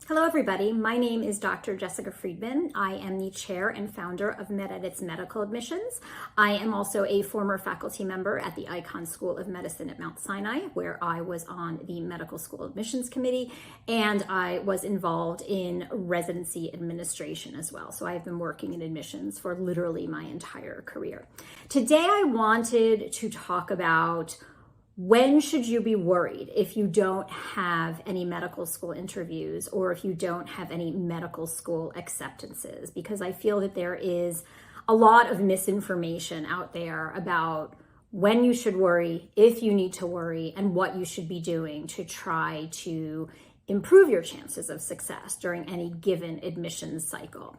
Hello everybody, my name is Dr. Jessica Freedman. I am the chair and founder of MedEdit's Medical Admissions. I am also a former faculty member at the Icahn School of Medicine at Mount Sinai, where I was on the Medical School Admissions Committee, and I was involved in residency administration as well. So I've been working in admissions for literally my entire career. Today I wanted to talk about when should you be worried if you don't have any medical school interviews or if you don't have any medical school acceptances? Because I feel that there is a lot of misinformation out there about when you should worry, if you need to worry, and what you should be doing to try to improve your chances of success during any given admissions cycle.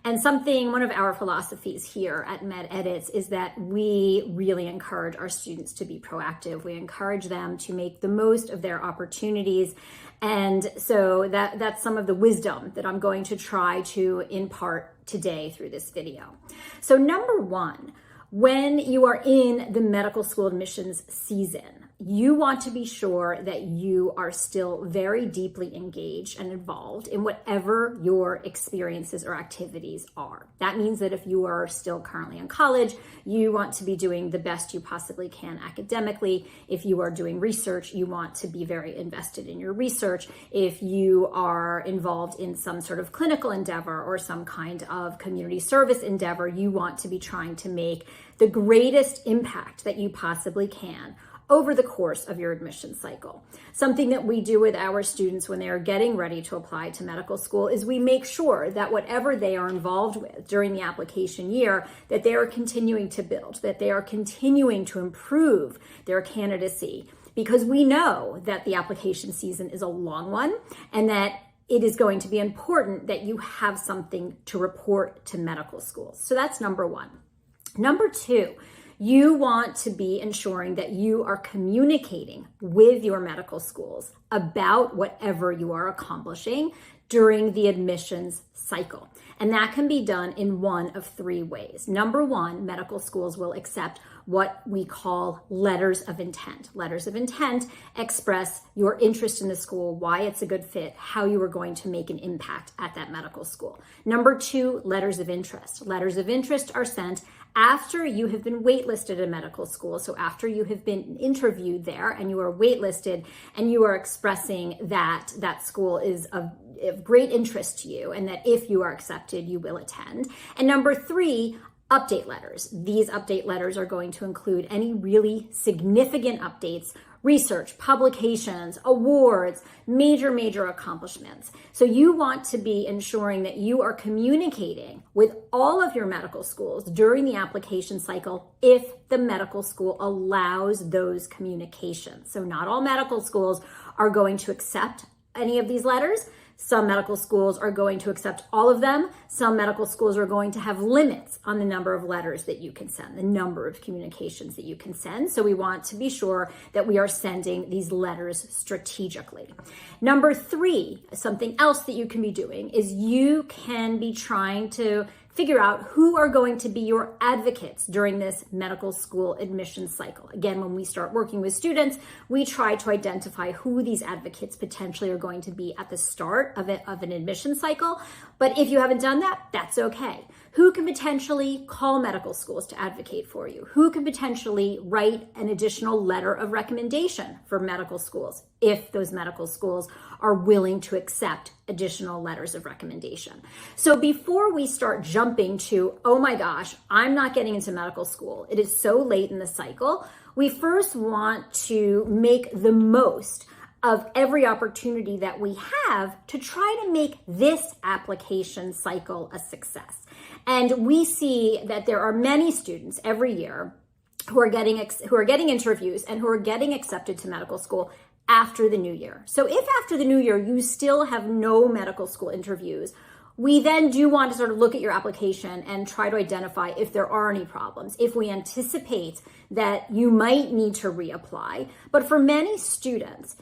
And one of our philosophies here at MedEdits is that we really encourage our students to be proactive. We encourage them to make the most of their opportunities. And so that's some of the wisdom that I'm going to try to impart today through this video. So number one, when you are in the medical school admissions season, you want to be sure that you are still very deeply engaged and involved in whatever your experiences or activities are. That means that if you are still currently in college, you want to be doing the best you possibly can academically. If you are doing research, you want to be very invested in your research. If you are involved in some sort of clinical endeavor or some kind of community service endeavor, you want to be trying to make the greatest impact that you possibly can over the course of your admission cycle. Something that we do with our students when they are getting ready to apply to medical school is we make sure that whatever they are involved with during the application year, that they are continuing to build, that they are continuing to improve their candidacy, because we know that the application season is a long one and that it is going to be important that you have something to report to medical schools. So that's number one. Number two, you want to be ensuring that you are communicating with your medical schools about whatever you are accomplishing during the admissions cycle. And that can be done in one of three ways. Number one, medical schools will accept what we call letters of intent. Letters of intent express your interest in the school, why it's a good fit, how you are going to make an impact at that medical school. Number two, letters of interest. Letters of interest are sent after you have been waitlisted at a medical school. So after you have been interviewed there and you are waitlisted and you are expressing that that school is of great interest to you and that if you are accepted, you will attend. And number three, update letters. These update letters are going to include any really significant updates, research, publications, awards, major accomplishments. So you want to be ensuring that you are communicating with all of your medical schools during the application cycle if the medical school allows those communications. So not all medical schools are going to accept any of these letters. Some medical schools are going to accept all of them. Some medical schools are going to have limits on the number of letters that you can send, the number of communications that you can send. So we want to be sure that we are sending these letters strategically. Number three, something else that you can be doing is you can be trying to figure out who are going to be your advocates during this medical school admission cycle. Again, when we start working with students, we try to identify who these advocates potentially are going to be at the start of an admission cycle. But if you haven't done that, that's okay. Who can potentially call medical schools to advocate for you? Who can potentially write an additional letter of recommendation for medical schools if those medical schools are willing to accept additional letters of recommendation? So before we start jumping to, oh my gosh, I'm not getting into medical school, it is so late in the cycle, we first want to make the most of every opportunity that we have to try to make this application cycle a success. And we see that there are many students every year who are getting interviews and who are getting accepted to medical school after the new year. So if after the new year you still have no medical school interviews, we then do want to sort of look at your application and try to identify if there are any problems, if we anticipate that you might need to reapply. But for many students,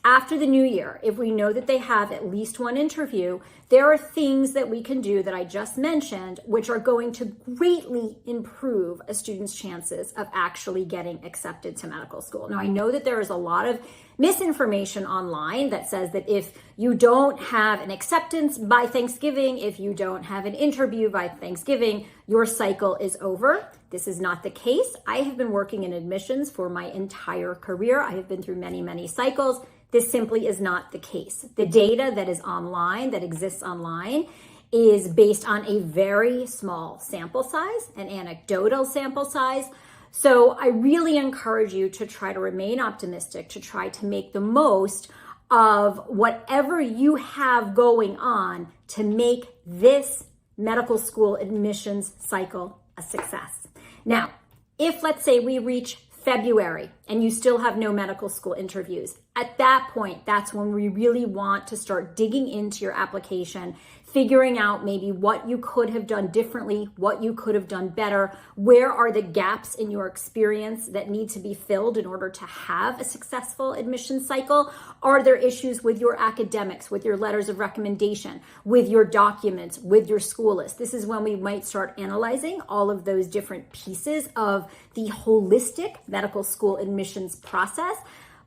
After the new year, if we know that they have at least one interview, there are things that we can do that I just mentioned, which are going to greatly improve a student's chances of actually getting accepted to medical school. Now, I know that there is a lot of misinformation online that says that if you don't have an acceptance by Thanksgiving, if you don't have an interview by Thanksgiving, your cycle is over. This is not the case. I have been working in admissions for my entire career. I have been through many, many cycles. This simply is not the case. The data that is online, that exists online, is based on a very small sample size, an anecdotal sample size. So I really encourage you to try to remain optimistic, to try to make the most of whatever you have going on to make this medical school admissions cycle a success. Now, if let's say we reach February and you still have no medical school interviews, at that point, that's when we really want to start digging into your application, figuring out maybe what you could have done differently, what you could have done better, where are the gaps in your experience that need to be filled in order to have a successful admission cycle? Are there issues with your academics, with your letters of recommendation, with your documents, with your school list? This is when we might start analyzing all of those different pieces of the holistic medical school admissions process.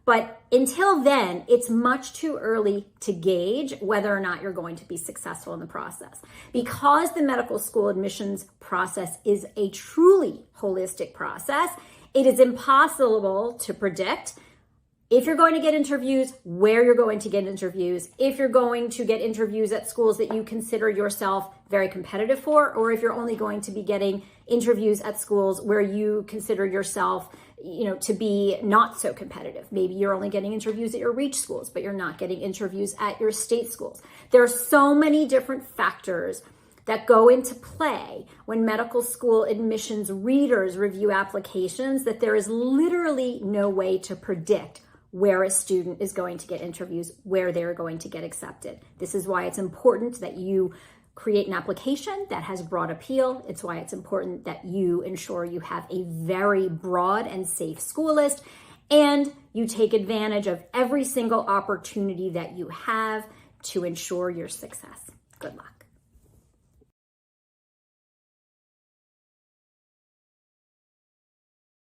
But until then, it's much too early to gauge whether or not you're going to be successful in the process. Because the medical school admissions process is a truly holistic process, it is impossible to predict if you're going to get interviews, where you're going to get interviews, if you're going to get interviews at schools that you consider yourself very competitive for, or if you're only going to be getting interviews at schools where you consider yourself to be not so competitive. Maybe you're only getting interviews at your reach schools, but you're not getting interviews at your state schools. There are so many different factors that go into play when medical school admissions readers review applications that there is literally no way to predict where a student is going to get interviews, where they're going to get accepted. This is why it's important that you create an application that has broad appeal. It's why it's important that you ensure you have a very broad and safe school list, and you take advantage of every single opportunity that you have to ensure your success. Good luck.